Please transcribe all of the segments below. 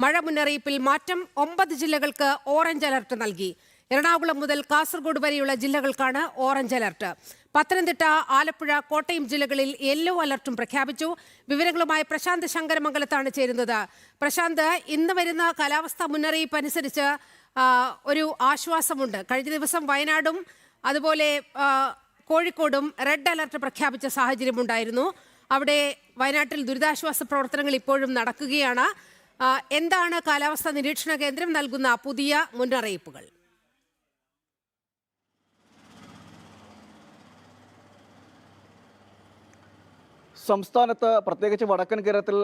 മഴ മുന്നറിയിപ്പിൽ മാറ്റം. 9 ജില്ലകൾക്ക് ഓറഞ്ച് അലർട്ട് നൽകി. എറണാകുളം മുതൽ കാസർഗോഡ് വരെയുള്ള ജില്ലകൾക്കാണ് ഓറഞ്ച് അലർട്ട്. പത്തനംതിട്ട, ആലപ്പുഴ, കോട്ടയം ജില്ലകളിൽ യെല്ലോ അലർട്ടും പ്രഖ്യാപിച്ചു. വിവരങ്ങളുമായി പ്രശാന്ത് ശങ്കരമംഗലത്താണ് ചേരുന്നത്. പ്രശാന്ത്, ഇന്ന് വരുന്ന കാലാവസ്ഥാ മുന്നറിയിപ്പ് അനുസരിച്ച് ഒരു ആശ്വാസമുണ്ട്. കഴിഞ്ഞ ദിവസം വയനാടും അതുപോലെ കോഴിക്കോടും റെഡ് അലർട്ട് പ്രഖ്യാപിച്ച സാഹചര്യമുണ്ടായിരുന്നു. അവിടെ വയനാട്ടിൽ ദുരിതാശ്വാസ പ്രവർത്തനങ്ങൾ ഇപ്പോഴും നടക്കുകയാണ്. എന്താണ് കാലാവസ്ഥാ നിരീക്ഷണ കേന്ദ്രം നൽകുന്ന പുതിയ മുന്നറിയിപ്പുകൾ? സംസ്ഥാനത്ത് പ്രത്യേകിച്ച് വടക്കൻ കേരളത്തിൽ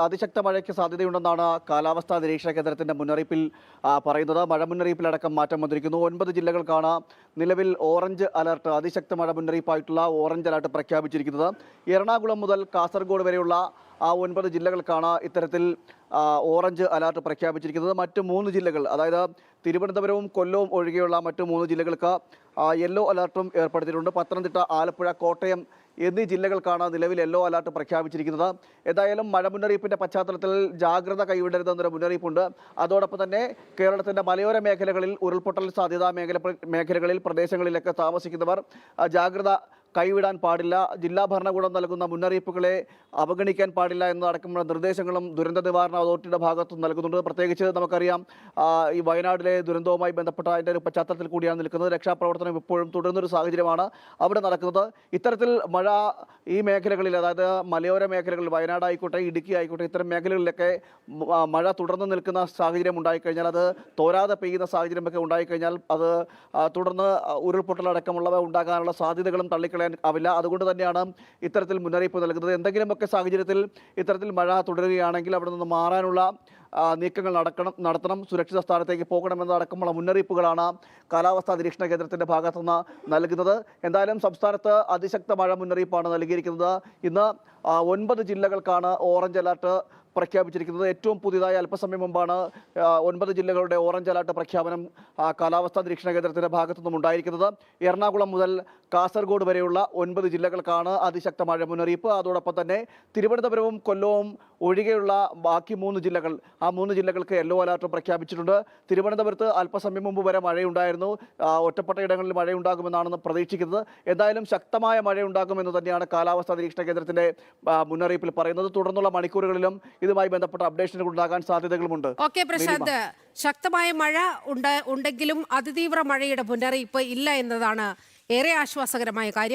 അതിശക്ത മഴയ്ക്ക് സാധ്യതയുണ്ടെന്നാണ് കാലാവസ്ഥാ നിരീക്ഷണ കേന്ദ്രത്തിന്റെ മുന്നറിയിപ്പിൽ പറയുന്നത്. മഴ മുന്നറിയിപ്പിലടക്കം മാറ്റം വന്നിരിക്കുന്നു. 9 ജില്ലകൾക്കാണ് നിലവിൽ ഓറഞ്ച് അലർട്ട്, അതിശക്ത മഴ മുന്നറിയിപ്പായിട്ടുള്ള ഓറഞ്ച് അലർട്ട് പ്രഖ്യാപിച്ചിരിക്കുന്നത്. എറണാകുളം മുതൽ കാസർഗോഡ് വരെയുള്ള 9 ജില്ലകൾക്കാണ് ഇത്തരത്തിൽ ഓറഞ്ച് അലർട്ട് പ്രഖ്യാപിച്ചിരിക്കുന്നത്. മറ്റ് 3 ജില്ലകൾ, അതായത് തിരുവനന്തപുരവും കൊല്ലവും ഒഴികെയുള്ള മറ്റ് 3 ജില്ലകൾക്ക് യെല്ലോ അലർട്ടും ഏർപ്പെടുത്തിയിട്ടുണ്ട്. പത്തനംതിട്ട, ആലപ്പുഴ, കോട്ടയം എന്നീ ജില്ലകൾക്കാണ് നിലവിൽ യെല്ലോ അലർട്ട് പ്രഖ്യാപിച്ചിരിക്കുന്നത്. ഏതായാലും മഴ മുന്നറിയിപ്പിന്റെ പശ്ചാത്തലത്തിൽ ജാഗ്രത കൈവിടരുതെന്നൊരു മുന്നറിയിപ്പുണ്ട്. അതോടൊപ്പം തന്നെ കേരളത്തിന്റെ മലയോര മേഖലകളിൽ ഉരുൾപൊട്ടൽ സാധ്യതാ മേഖലകളിൽ പ്രദേശങ്ങളിലൊക്കെ താമസിക്കുന്നവർ ജാഗ്രത കൈവിടാൻ പാടില്ല, ജില്ലാ ഭരണകൂടം നൽകുന്ന മുന്നറിയിപ്പുകളെ അവഗണിക്കാൻ പാടില്ല എന്നതടക്കമുള്ള നിർദ്ദേശങ്ങളും ദുരന്ത നിവാരണ അതോറിറ്റിയുടെ ഭാഗത്ത് നൽകുന്നുണ്ട്. പ്രത്യേകിച്ച് നമുക്കറിയാം, ഈ വയനാട്ടിലെ ദുരന്തവുമായി ബന്ധപ്പെട്ട അതിൻ്റെ ഒരു പശ്ചാത്തലത്തിൽ കൂടിയാണ് നിൽക്കുന്നത്. രക്ഷാപ്രവർത്തനം ഇപ്പോഴും തുടരുന്നൊരു സാഹചര്യമാണ് അവിടെ നടക്കുന്നത്. ഇത്തരത്തിൽ മഴ ഈ മേഖലകളിൽ, അതായത് മലയോര മേഖലകളിൽ, വയനാടായിക്കോട്ടെ, ഇടുക്കി ആയിക്കോട്ടെ, ഇത്തരം മേഖലകളിലൊക്കെ മഴ തുടർന്ന് നിൽക്കുന്ന സാഹചര്യം ഉണ്ടായിക്കഴിഞ്ഞാൽ, അത് തോരാതെ പെയ്യുന്ന സാഹചര്യമൊക്കെ ഉണ്ടായിക്കഴിഞ്ഞാൽ അത് തുടർന്ന് ഉരുൾപൊട്ടലടക്കമുള്ളവ ഉണ്ടാകാനുള്ള സാധ്യതകളും തള്ളിക്കളയാൻ ആവില്ല. അതുകൊണ്ട് തന്നെയാണ് ഇത്തരത്തിൽ മുന്നറിയിപ്പ് നൽകുന്നത്. എന്തെങ്കിലുമൊക്കെ സാഹചര്യത്തിൽ ഇത്തരത്തിൽ മഴ തുടരുകയാണെങ്കിൽ അവിടെ നിന്ന് മാറാനുള്ള നീക്കങ്ങൾ നടത്തണം, സുരക്ഷിത സ്ഥാനത്തേക്ക് പോകണമെന്നതടക്കമുള്ള മുന്നറിയിപ്പുകളാണ് കാലാവസ്ഥാ നിരീക്ഷണ കേന്ദ്രത്തിന്റെ ഭാഗത്തുനിന്ന് നൽകുന്നത്. എന്തായാലും സംസ്ഥാനത്ത് അതിശക്ത മഴ മുന്നറിയിപ്പാണ് നൽകിയിരിക്കുന്നത്. ഇന്ന് 9 ജില്ലകൾക്കാണ് ഓറഞ്ച് അലർട്ട് പ്രഖ്യാപിച്ചിരിക്കുന്നത്. ഏറ്റവും പുതിയതായി അല്പസമയം മുമ്പാണ് 9 ജില്ലകളുടെ ഓറഞ്ച് അലർട്ട് പ്രഖ്യാപനം കാലാവസ്ഥാ നിരീക്ഷണ കേന്ദ്രത്തിന്റെ ഭാഗത്തുനിന്നും ഉണ്ടായിരിക്കുന്നത്. എറണാകുളം മുതൽ കാസർഗോഡ് വരെയുള്ള 9 ജില്ലകൾക്കാണ് അതിശക്ത മഴ മുന്നറിയിപ്പ്. അതോടൊപ്പം തന്നെ തിരുവനന്തപുരവും കൊല്ലവും ഒഴികെയുള്ള ബാക്കി 3 ജില്ലകൾ, ആ 3 ജില്ലകൾക്ക് യെല്ലോ അലർട്ട് പ്രഖ്യാപിച്ചിട്ടുണ്ട്. തിരുവനന്തപുരത്ത് അല്പസമയം മുമ്പ് വരെ മഴയുണ്ടായിരുന്നു. ഒറ്റപ്പെട്ട ഇടങ്ങളിൽ മഴയുണ്ടാകുമെന്നാണ് പ്രതീക്ഷിക്കുന്നത്. എന്തായാലും ശക്തമായ മഴയുണ്ടാകുമെന്ന് തന്നെയാണ് കാലാവസ്ഥാ നിരീക്ഷണ കേന്ദ്രത്തിന്റെ മുന്നറിയിപ്പിൽ പറയുന്നത്. തുടർന്നുള്ള മണിക്കൂറുകളിലും ഇതുമായി ബന്ധപ്പെട്ട അപ്ഡേഷനുകൾ ഉണ്ടാകാൻ സാധ്യതകളുമുണ്ട്. ഓക്കെ പ്രശാന്ത്, ശക്തമായ മഴ ഉണ്ടെങ്കിലും അതിതീവ്ര മഴയുടെ മുന്നറിയിപ്പ് ഇല്ല എന്നതാണ് ഏറെ ആശ്വാസകരമായ കാര്യം.